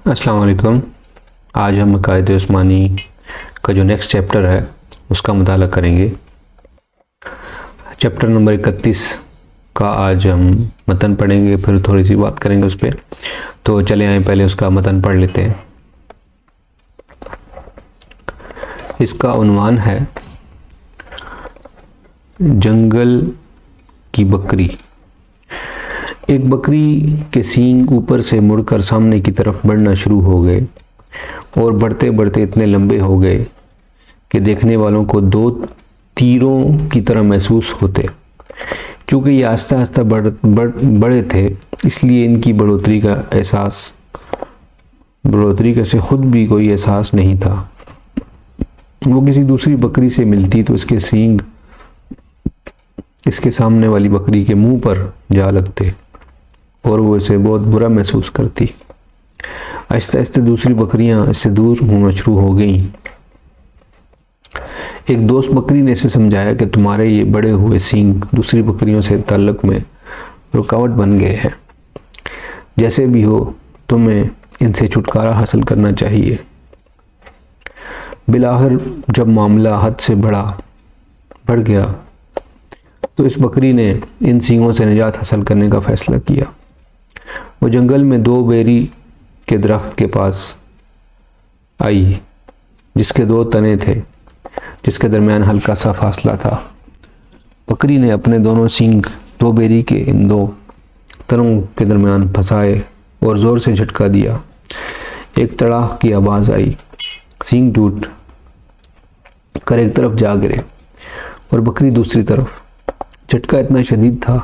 السلام علیکم۔ آج ہم عقائد عثمانی کا جو نیکسٹ چیپٹر ہے اس کا مطالعہ کریں گے۔ چیپٹر نمبر 31 کا آج ہم متن پڑھیں گے، پھر تھوڑی سی بات کریں گے اس پہ۔ تو چلے آئیں پہلے اس کا متن پڑھ لیتے ہیں۔ اس کا عنوان ہے جنگل کی بکری۔ ایک بکری کے سینگ اوپر سے مڑ کر سامنے کی طرف بڑھنا شروع ہو گئے اور بڑھتے بڑھتے اتنے لمبے ہو گئے کہ دیکھنے والوں کو دو تیروں کی طرح محسوس ہوتے۔ چونکہ یہ آہستہ آہستہ بڑھے تھے، اس لیے ان کی بڑھوتری کا سے خود بھی کوئی احساس نہیں تھا۔ وہ کسی دوسری بکری سے ملتی تو اس کے سینگ اس کے سامنے والی بکری کے منہ پر جا لگتے اور وہ اسے بہت برا محسوس کرتی۔ آہستہ آہستہ دوسری بکریاں اس سے دور ہونا شروع ہو گئیں۔ ایک دوست بکری نے اسے سمجھایا کہ تمہارے یہ بڑے ہوئے سینگ دوسری بکریوں سے تعلق میں رکاوٹ بن گئے ہیں۔ جیسے بھی ہو تمہیں ان سے چھٹکارا حاصل کرنا چاہیے۔ بالآخر جب معاملہ حد سے بڑھ گیا تو اس بکری نے ان سینگوں سے نجات حاصل کرنے کا فیصلہ کیا۔ وہ جنگل میں دو بیری کے درخت کے پاس آئی جس کے دو تنے تھے، جس کے درمیان ہلکا سا فاصلہ تھا۔ بکری نے اپنے دونوں سینگ دو بیری کے ان دو تنوں کے درمیان پھنسائے اور زور سے جھٹکا دیا۔ ایک تڑاک کی آواز آئی، سینگ ٹوٹ کر ایک طرف جا گرے اور بکری دوسری طرف۔ جھٹکا اتنا شدید تھا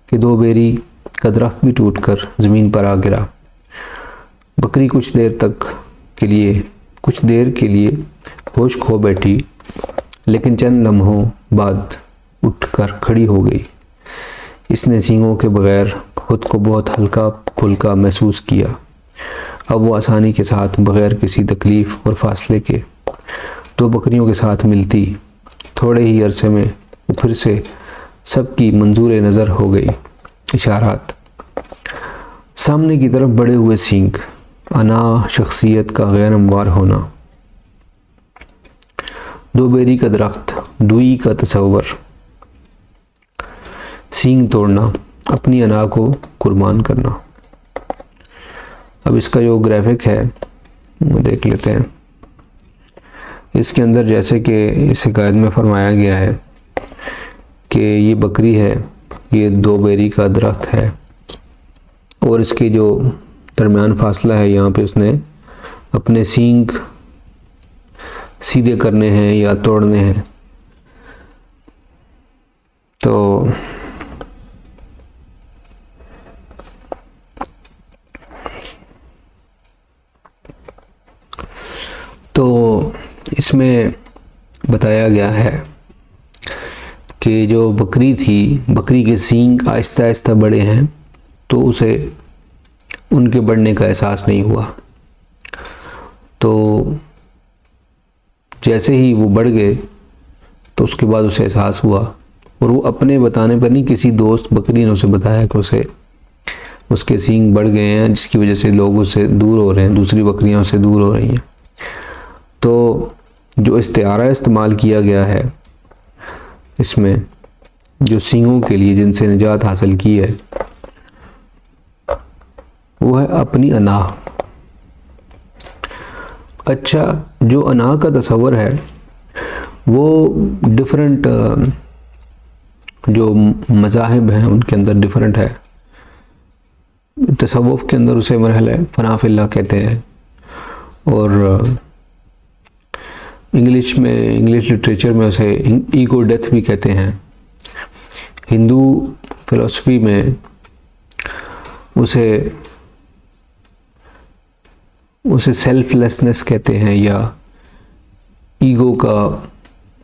کہ دو بیری کا درخت بھی ٹوٹ کر زمین پر آ گرا۔ بکری کچھ دیر کے لیے ہوش کھو بیٹھی، لیکن چند لمحوں بعد اٹھ کر کھڑی ہو گئی۔ اس نے سینگوں کے بغیر خود کو بہت ہلکا پھلکا محسوس کیا۔ اب وہ آسانی کے ساتھ بغیر کسی تکلیف اور فاصلے کے دو بکریوں کے ساتھ ملتی۔ تھوڑے ہی عرصے میں وہ پھر سے سب کی منظور نظر ہو گئی۔ اشارات: سامنے کی طرف بڑے ہوئے سینگ، انا شخصیت کا غیر ہموار ہونا، دو بیری کا درخت، دوئی کا تصور، سینگ توڑنا، اپنی انا کو قربان کرنا۔ اب اس کا جو گرافک ہے وہ دیکھ لیتے ہیں۔ اس کے اندر جیسے کہ اس عقائد میں فرمایا گیا ہے کہ یہ بکری ہے، یہ دو بیری کا درخت ہے اور اس کے جو درمیان فاصلہ ہے یہاں پہ اس نے اپنے سینگ سیدھے کرنے ہیں یا توڑنے ہیں۔ تو اس میں بتایا گیا ہے کہ جو بکری تھی، بکری کے سینگ آہستہ آہستہ بڑھے ہیں تو اسے ان کے بڑھنے کا احساس نہیں ہوا۔ تو جیسے ہی وہ بڑھ گئے تو اس کے بعد اسے احساس ہوا، اور وہ اپنے بتانے پر نہیں، کسی دوست بکری نے اسے بتایا کہ اس کے سینگ بڑھ گئے ہیں، جس کی وجہ سے لوگ اس سے دور ہو رہے ہیں، دوسری بکریاں اس سے دور ہو رہی ہیں۔ تو جو استعارہ استعمال کیا گیا ہے اس میں، جو سینگوں کے لیے جن سے نجات حاصل کی ہے، وہ ہے اپنی انا۔ اچھا، جو انا کا تصور ہے وہ ڈیفرنٹ جو مذاہب ہیں ان کے اندر ڈیفرنٹ ہے۔ تصوف کے اندر اسے مرحلہ فنا فی اللہ کہتے ہیں، اور انگلش لٹریچر میں اسے ایگو ڈیتھ بھی کہتے ہیں۔ ہندو فلسفی میں اسے سیلف لیسنس کہتے ہیں، یا ایگو کا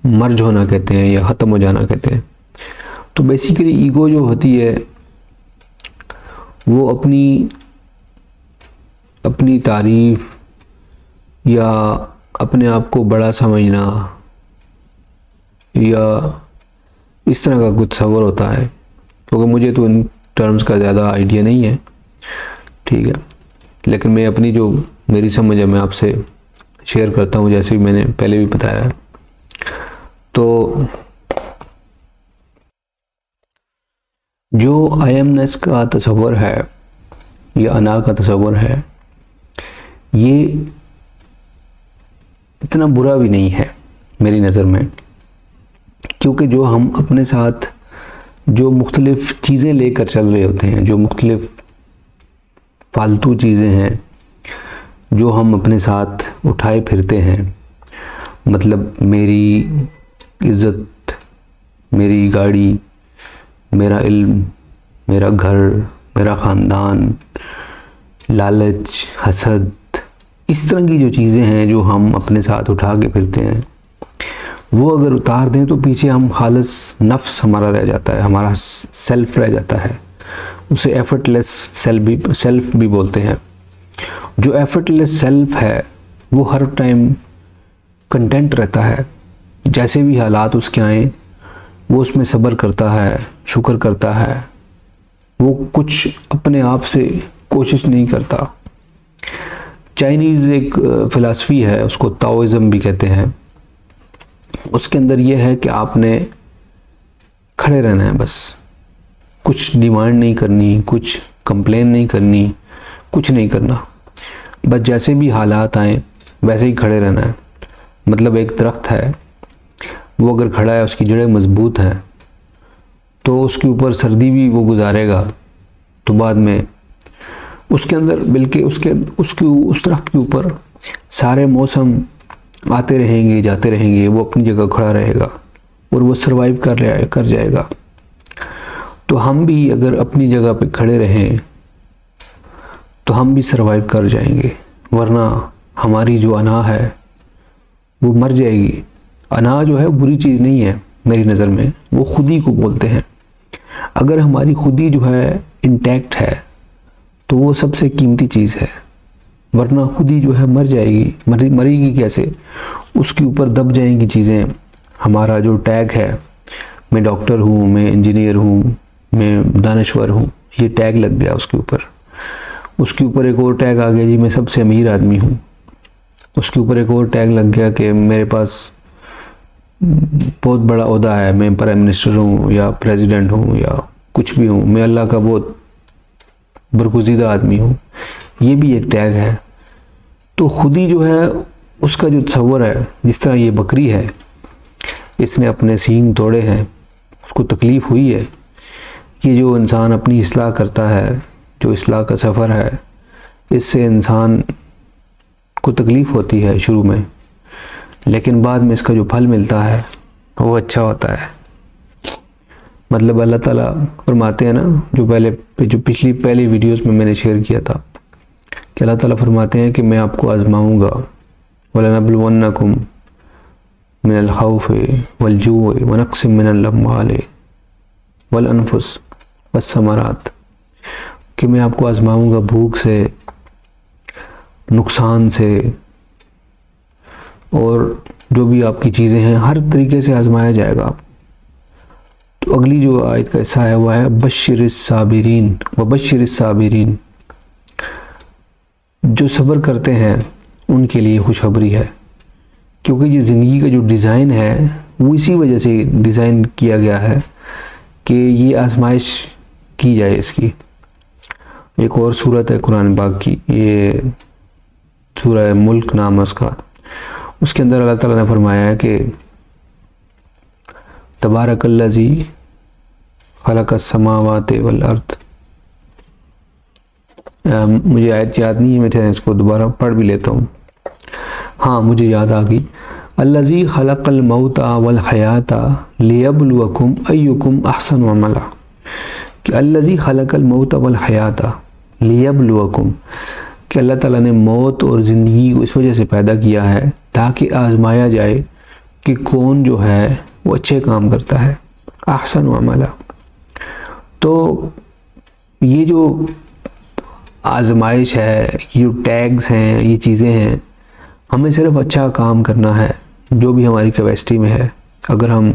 مرج ہونا کہتے ہیں، یا ختم ہو جانا کہتے ہیں۔ تو بیسیکلی ایگو جو ہوتی ہے وہ اپنی تعریف یا اپنے آپ کو بڑا سمجھنا یا اس طرح کا کچھ تصور ہوتا ہے، کیونکہ مجھے تو ان ٹرمز کا زیادہ آئیڈیا نہیں ہے، ٹھیک ہے۔ لیکن میں اپنی جو میری سمجھ ہے میں آپ سے شیئر کرتا ہوں، جیسے بھی میں نے پہلے بھی بتایا ہے۔ تو جو آئی ایمنس کا تصور ہے یا انا کا تصور ہے، یہ اتنا برا بھی نہیں ہے میری نظر میں، کیونکہ جو ہم اپنے ساتھ جو مختلف چیزیں لے کر چل رہے ہوتے ہیں، جو مختلف فالتو چیزیں ہیں جو ہم اپنے ساتھ اٹھائے پھرتے ہیں، مطلب میری عزت، میری گاڑی، میرا علم، میرا گھر، میرا خاندان، لالچ، حسد، اس طرح کی جو چیزیں ہیں جو ہم اپنے ساتھ اٹھا کے پھرتے ہیں، وہ اگر اتار دیں تو پیچھے ہم خالص نفس ہمارا رہ جاتا ہے، ہمارا سیلف رہ جاتا ہے۔ اسے ایفرٹ لیس سیلف بھی بولتے ہیں۔ جو ایفرٹ لیس سیلف ہے وہ ہر ٹائم کنٹینٹ رہتا ہے، جیسے بھی حالات اس کے آئیں وہ اس میں صبر کرتا ہے، شکر کرتا ہے، وہ کچھ اپنے آپ سے کوشش نہیں کرتا۔ چائنیز ایک فلسفی ہے، اس کو تاؤزم بھی کہتے ہیں، اس کے اندر یہ ہے کہ آپ نے کھڑے رہنا ہے، بس کچھ ڈیمانڈ نہیں کرنی، کچھ کمپلین نہیں کرنی، کچھ نہیں کرنا، بس جیسے بھی حالات آئیں ویسے ہی کھڑے رہنا ہے۔ مطلب ایک درخت ہے، وہ اگر کھڑا ہے، اس کی جڑیں مضبوط ہیں تو اس کے اوپر سردی بھی وہ گزارے گا، تو بعد میں اس کے اندر بلکہ اس درخت کے اوپر سارے موسم آتے رہیں گے، جاتے رہیں گے، وہ اپنی جگہ کھڑا رہے گا اور وہ سروائیو کر جائے گا۔ تو ہم بھی اگر اپنی جگہ پہ کھڑے رہیں تو ہم بھی سروائیو کر جائیں گے، ورنہ ہماری جو انا ہے وہ مر جائے گی۔ انا جو ہے بری چیز نہیں ہے میری نظر میں، وہ خودی کو بولتے ہیں۔ اگر ہماری خودی جو ہے انٹیکٹ ہے تو وہ سب سے قیمتی چیز ہے، ورنہ خودی جو ہے مر جائے گی۔ مرے گی کیسے؟ اس کے اوپر دب جائیں گی چیزیں۔ ہمارا جو ٹیگ ہے، میں ڈاکٹر ہوں، میں انجینئر ہوں، میں دانشور ہوں، یہ ٹیگ لگ گیا اس کے اوپر۔ اس کے اوپر ایک اور ٹیگ آ گیا، جی میں سب سے امیر آدمی ہوں۔ اس کے اوپر ایک اور ٹیگ لگ گیا کہ میرے پاس بہت بڑا عہدہ ہے، میں پرائم منسٹر ہوں یا پریزیڈنٹ ہوں یا کچھ بھی ہوں، میں اللہ کا بہت برگزیدہ آدمی ہوں۔ یہ بھی ایک ٹیگ ہے۔ تو خودی جو ہے اس کا جو تصور ہے، جس طرح یہ بکری ہے، اس نے اپنے سینگ توڑے ہیں، اس کو تکلیف ہوئی ہے۔ یہ جو انسان اپنی اصلاح کرتا ہے، جو اصلاح کا سفر ہے، اس سے انسان کو تکلیف ہوتی ہے شروع میں، لیکن بعد میں اس کا جو پھل ملتا ہے وہ اچھا ہوتا ہے۔ مطلب اللہ تعالیٰ فرماتے ہیں نا، جو پہلی ویڈیوز میں نے شیئر کیا تھا، کہ اللہ تعالیٰ فرماتے ہیں کہ میں آپ کو آزماؤں گا، وَلَنَبْلُوَنَّكُمْ مِنَ الْخَوْفِ وَالْجُوعِ وَنَقْصٍ مِّنَ الْأَمْوَالِ وَالْأَنفُسِ وَالثَّمَرَاتِ، کہ میں آپ کو آزماؤں گا بھوک سے، نقصان سے، اور جو بھی آپ کی چیزیں ہیں ہر طریقے سے آزمایا جائے گا۔ تو اگلی جو آیت کا حصہ ہے وہ ہے بشر الصابرین وبشر الصابرین، جو صبر کرتے ہیں ان کے لیے خوشخبری ہے، کیونکہ یہ زندگی کا جو ڈیزائن ہے وہ اسی وجہ سے ڈیزائن کیا گیا ہے کہ یہ آزمائش کی جائے اس کی۔ ایک اور صورت ہے قرآن پاک کی، یہ سورہ ملک نام ہے اس کا، اس کے اندر اللہ تعالیٰ نے فرمایا ہے کہ تبارک الذی خلق السماوات والارض۔ مجھے آیت یاد نہیں ہے، میں اس کو دوبارہ پڑھ بھی لیتا ہوں۔ ہاں مجھے یاد آ گئی، الذی خلق الموت والحیات لیبلوکم ایکم احسن عملا، کہ الذی خلق الموت والحیات لیبلوکم، کہ اللہ تعالیٰ نے موت اور زندگی کو اس وجہ سے پیدا کیا ہے تاکہ آزمایا جائے کہ کون جو ہے وہ اچھے کام کرتا ہے، احسن عملا۔ تو یہ جو آزمائش ہے، یہ ٹیگز ہیں، یہ چیزیں ہیں، ہمیں صرف اچھا کام کرنا ہے جو بھی ہماری کیپیسٹی میں ہے۔ اگر ہم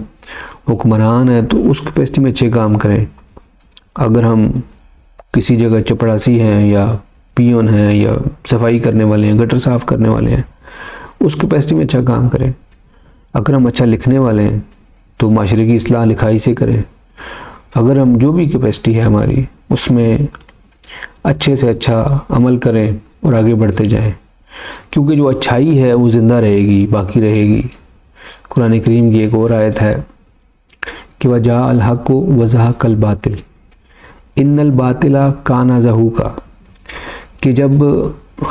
حکمران ہیں تو اس کیپیسٹی میں اچھے کام کریں، اگر ہم کسی جگہ چپڑاسی ہیں یا پیون ہیں یا صفائی کرنے والے ہیں, گٹر صاف کرنے والے ہیں, اس کیپیسٹی میں اچھا کام کریں. اگر ہم اچھا لکھنے والے ہیں تو معاشرے کی اصلاح لکھائی سے کریں. اگر ہم جو بھی کیپیسٹی ہے ہماری اس میں اچھے سے اچھا عمل کریں اور آگے بڑھتے جائیں, کیونکہ جو اچھائی ہے وہ زندہ رہے گی, باقی رہے گی. قرآن کریم کی ایک اور آیت ہے کہ وَجَاءَ الْحَقُّ وَزَهَقَ الْبَاطِلُ إِنَّ الْبَاطِلَ كَانَ زَهُوقًا, کہ جب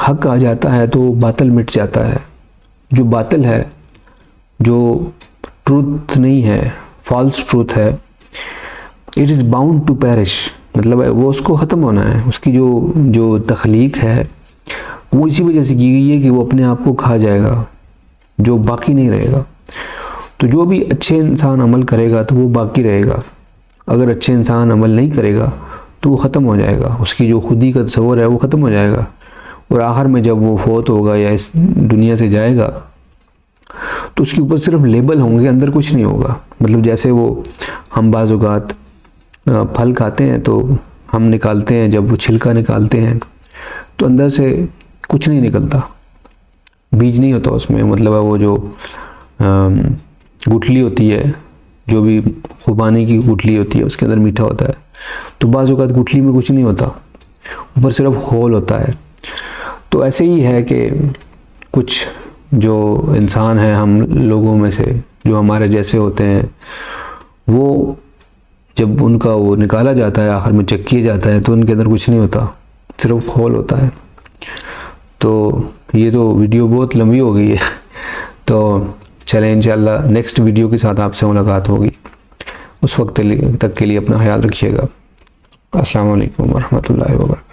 حق آ جاتا ہے تو باطل مٹ جاتا ہے. جو باطل ہے, جو ٹروتھ نہیں ہے, فالس ٹروتھ ہے, it is bound to perish, مطلب وہ اس کو ختم ہونا ہے. اس کی جو تخلیق ہے وہ اسی وجہ سے کی گئی ہے کہ وہ اپنے آپ کو کھا جائے گا, جو باقی نہیں رہے گا. تو جو بھی اچھے انسان عمل کرے گا تو وہ باقی رہے گا, اگر اچھے انسان عمل نہیں کرے گا تو وہ ختم ہو جائے گا. اس کی جو خودی کا تصور ہے وہ ختم ہو جائے گا, اور آخر میں جب وہ فوت ہوگا یا اس دنیا سے جائے گا تو اس کے اوپر صرف لیبل ہوں گے, اندر کچھ نہیں ہوگا. مطلب جیسے وہ ہم بعض اوقات پھل کھاتے ہیں تو ہم نکالتے ہیں, جب وہ چھلکا نکالتے ہیں تو اندر سے کچھ نہیں نکلتا, بیج نہیں ہوتا اس میں. مطلب وہ جو گٹھلی ہوتی ہے, جو بھی خوبانی کی گٹھلی ہوتی ہے, اس کے اندر میٹھا ہوتا ہے. تو بعض اوقات گٹھلی میں کچھ نہیں ہوتا, اوپر صرف خول ہوتا ہے. تو ایسے ہی ہے کہ کچھ جو انسان ہیں ہم لوگوں میں سے, جو ہمارے جیسے ہوتے ہیں, وہ جب ان کا وہ نکالا جاتا ہے, آخر میں چیک کیا جاتا ہے, تو ان کے اندر کچھ نہیں ہوتا, صرف خول ہوتا ہے. تو یہ تو ویڈیو بہت لمبی ہو گئی ہے, تو چلیں انشاءاللہ نیکسٹ ویڈیو کے ساتھ آپ سے ملاقات ہوگی. اس وقت تک کے لیے اپنا خیال رکھیے گا. السلام علیکم ورحمۃ اللہ وبرکاتہ.